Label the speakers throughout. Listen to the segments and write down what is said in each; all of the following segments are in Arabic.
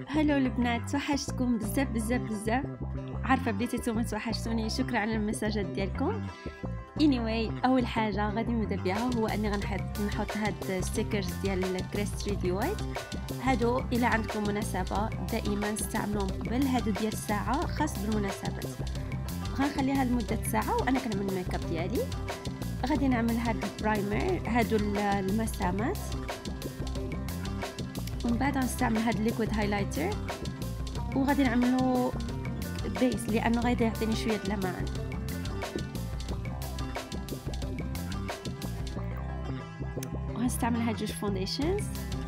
Speaker 1: هلو البنات، توحشتكم بزاف بزاف بزاف. عارفه بديتي نتوما توحشتوني، شكرا على المساجات ديالكم. anyway اول حاجه غادي نبدا بها هو اني غنحط هاد ستيكرز ديال كريست 3 دي وايت. هادو الا عندكم مناسبه دائما استعملوهم قبل. هادو ديال الساعه خاص بالمناسبات، غنخليها لمده ساعه وانا كنعمل الميك اب ديالي. غادي نعمل هاد البرايمر، هادو المسامات، ومن بعد غنستعمل هاد الليكويد هايلايتر، وغادي نعملو بيس لانه غادي يعطيني شويه لمعان. وغنستعمل هاد جوج فونديشنز،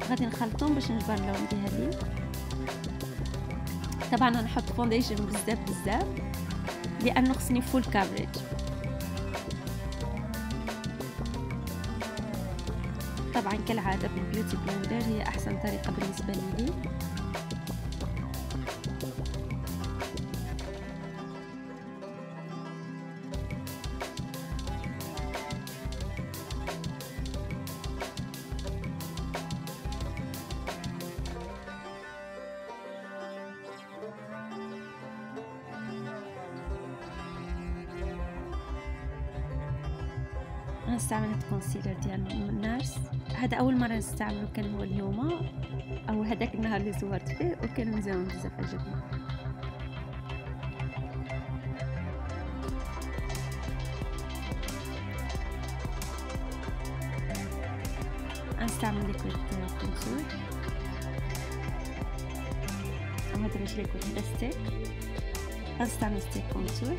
Speaker 1: غادي نخلطهم باش نجبر اللون ديالي. طبعا غنحط فونديشن بزاف بزاف لانه خصني فول كافريج. طبعا كالعاده بالبيوتي بلندر هي احسن طريقه بالنسبه لي. غنستعمل هاد الكونسيلر ديال نارس. هذا اول مره نستعمله، كان هو اليوم او هذاك النهار اللي صورت فيه، وكان مزيان بزاف عجبني. غنستعمل ليكويد كونتور، او هذا ماشي ليكويد، هذا ستيك. غنستعمل ستيك كونتور.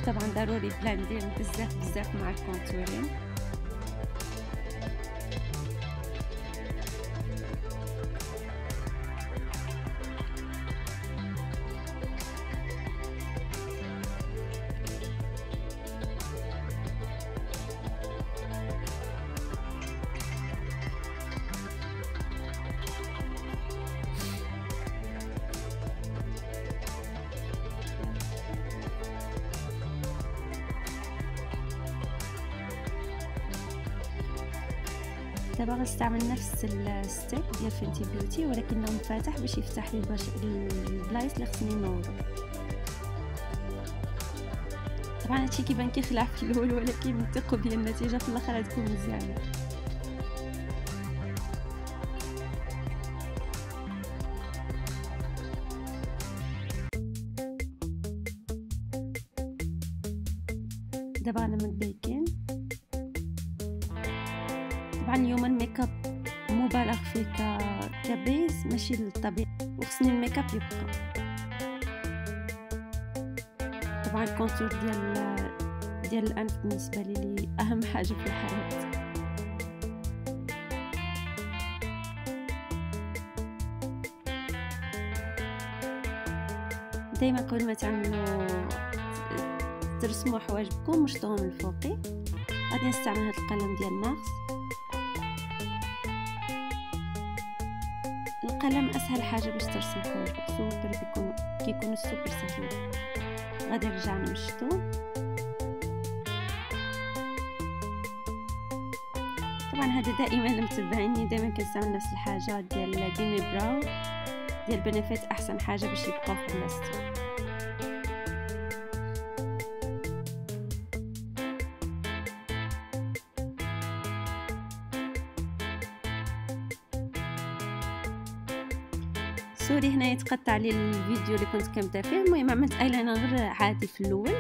Speaker 1: طبعا ضروري بلاندين بزاف بزاف مع الكونتورين. دابا غنستعمل نفس الستيك ديال فينتي بيوتي ولكنه منفتح باش يفتح لي البلايص اللي خصني نوضو. طبعا هادشي كيبان كيخلع في الاول، ولكن ثقوا بيا النتيجه في الاخر غتكون مزيانه. دابا غنعمل بيكين. طبعا اليوم الميك اب مبالغ فيه كبيز ماشي للطبيعي، وخصني الميك اب يبقى. طبعا الكونتور ديال الانف بالنسبه لي اهم حاجه في الحياه. دايما قبل ما تعملوا ترسموا حواجبكم وشطوهم الفوقي. غادي نستعمل هذا القلم ديال ناغص. القلم اسهل حاجه باش ترسم حواجبك، سوبر كيكونوا سوبر سهلين. غادي نرجع نمشطو. طبعا هذا دائما المتبعيني دائما كنستعمل نفس الحاجه ديال ديمي براو ديال بنفيت، احسن حاجه باش يبقاو في بلاصتهم. سوري هنا يتقطع لي الفيديو اللي كنت كنبدا فيه. المهم عملت ايلاينر عادي في الاول،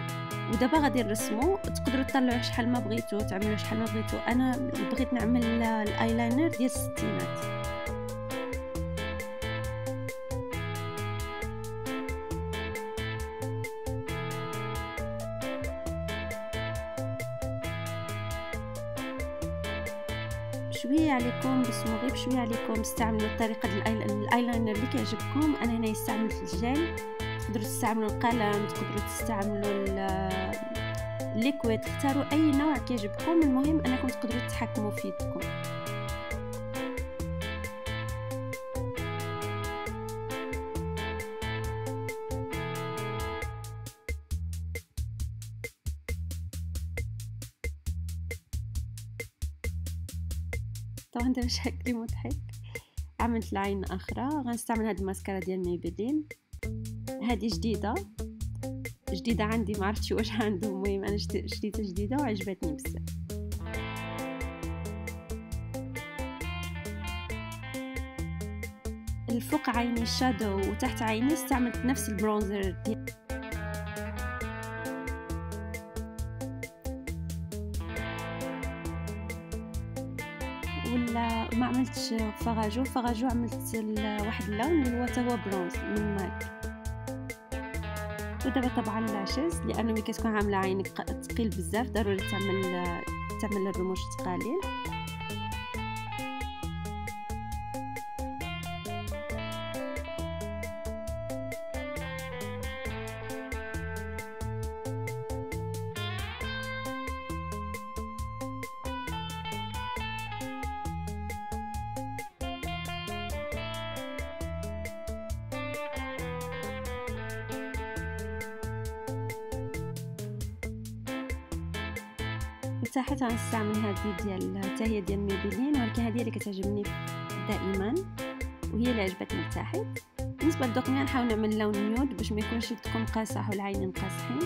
Speaker 1: ودابا غادي نرسمو. تقدروا تطلعوه شحال ما بغيتو، تعملوه شحال ما بغيتو. انا بغيت نعمل الايلاينر ديال الستينات. شويه عليكم بس غير بشويه عليكم استعملوا طريقه الايلاينر اللي كيعجبكم. انا هنا استعملت الجل، تقدروا تستعملوا القلم، تقدروا تستعملوا الليكويد، اختاروا اي نوع كيعجبكم، المهم انكم تقدروا تتحكموا في يدكم. طبعا ده شكلي مضحك. عملت العين اخرى، غنستعمل هاد الماسكارا ديال ميبلين، هذه جديده عندي، ما عرفتش واش عندهم، المهم انا شريتها جديده وعجبتني بزاف. الفوق عيني الشادو وتحت عيني استعملت نفس البرونزر ديال ولا ما عملتش فغاجو عملت واحد اللون اللي هو هو برونز من ماك. ودابا طبعا العشز، لانه ملي كتكون عامله عينك ثقيل بزاف ضروري تعمل الرموش ثقالين. تحت غنستعمل هذه ديال حتى هي ديال ميبلين، ولكن هذه اللي كتعجبني دائما وهي اللي عجبتني تحت. بالنسبه للدقمه نحاول نعمل لون نيود باش ما يكونش يدكم قاصح والعينين قاصحين.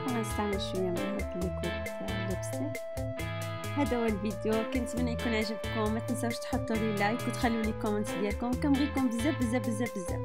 Speaker 1: غنستعمل شويه من هاد الليكويد ليبستيك. هذا هو الفيديو، كنتمنى يكون عجبكم. ما تنساوش تحطوا لي لايك وتخلوا لي كومنت ديالكم، كنبغيكم بزاف بزاف بزاف بزاف.